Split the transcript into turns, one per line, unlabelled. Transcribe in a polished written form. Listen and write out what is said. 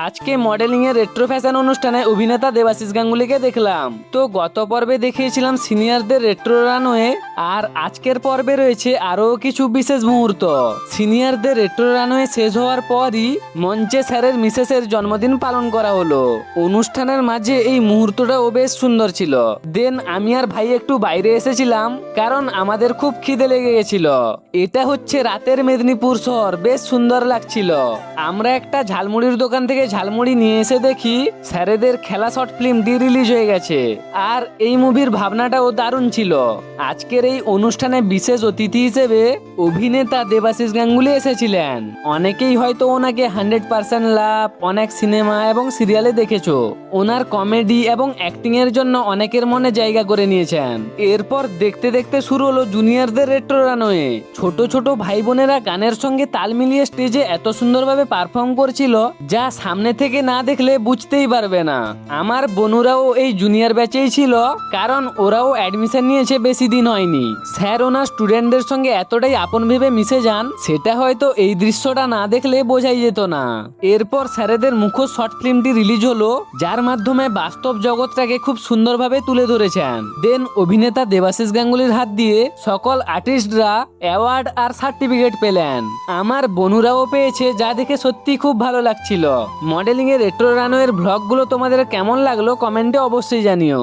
আজকে মডেলিং এর retro fashion অনুষ্ঠানে অভিনেতা দেবাশিস গাঙ্গুলিকে দেখলাম। তো গত পর্বে দেখিয়েছিলাম সিনিয়রদের রেট্রো রানওয়ে, আর আজকের পর্বে রয়েছে আরো কিছু বিশেষ মুহূর্ত। সিনিয়রদের রেট্রো রানওয়ে শেষ হওয়ার পরই মঞ্চে স্যারের মিসেসের জন্মদিন পালন করা হলো। অনুষ্ঠানের মাঝে এই মুহূর্তটাও বেশ সুন্দর ছিল। দেন আমি আর ভাই একটু বাইরে এসেছিলাম, কারণ আমাদের খুব খিদে লেগে গেছিল। এটা হচ্ছে রাতের মেদিনীপুর শহর, বেশ সুন্দর লাগছিল। আমরা একটা ঝালমুড়ির দোকান থেকে ঝালমুড়ি নিয়ে এসে দেখি স্যারেদের খেলা শর্ট ফিল্মটি রিলিজ হয়ে গেছে। আর এই মুভির ভাবনাটাও দারুণ ছিল। আজকের এই অনুষ্ঠানে বিশেষ অতিথি হিসেবে অভিনেতা দেবাশিস গাঙ্গুলি এসেছিলেন। অনেকেই হয়তো ওনাকে 100% লাভ, অনেক সিনেমা এবং সিরিয়ালে দেখেছো। ওনার কমেডি এবং অ্যাক্টিং এর জন্য অনেকের মনে জায়গা করে নিয়েছেন। এরপর দেখতে দেখতে শুরু হলো জুনিয়রদের রেট্রো রানওয়ে। ছোট ছোট ভাই বোনেরা গানের সঙ্গে তাল মিলিয়ে স্টেজে এত সুন্দরভাবে পারফর্ম করছিল, যা সামনে থেকে না দেখলে বুঝতেই পারবে না। আমার বনুরাও এই জুনিয়র ব্যাচেই ছিল, কারণ ওরাও অ্যাডমিশন নিয়েছে বেশি দিন হয়নি। স্যার ওনার স্টুডেন্টদের সঙ্গে এতটাই আপন ভেবে মিশে যান, সেটা হয়তো এই দৃশ্যটা না দেখলে বোঝাই যেত না। এরপর স্যারেদের মুখোশ শর্ট ফিল্মটি রিলিজ হলো, যার মাধ্যমে বাস্তব জগৎটাকে খুব সুন্দরভাবে তুলে ধরেছেন। দেন অভিনেতা দেবাশিস গাঙ্গুলির হাত দিয়ে সকল আর্টিস্টরা অ্যাওয়ার্ড আর সার্টিফিকেট পেলেন। আমার বনুরাও পেয়েছে, যা দেখে সত্যি খুব ভালো লাগছিল। মডেলিং এর রেট্রো রানওয়ের ব্লগগুলো তোমাদের কেমন লাগলো কমেন্টে অবশ্যই জানিও।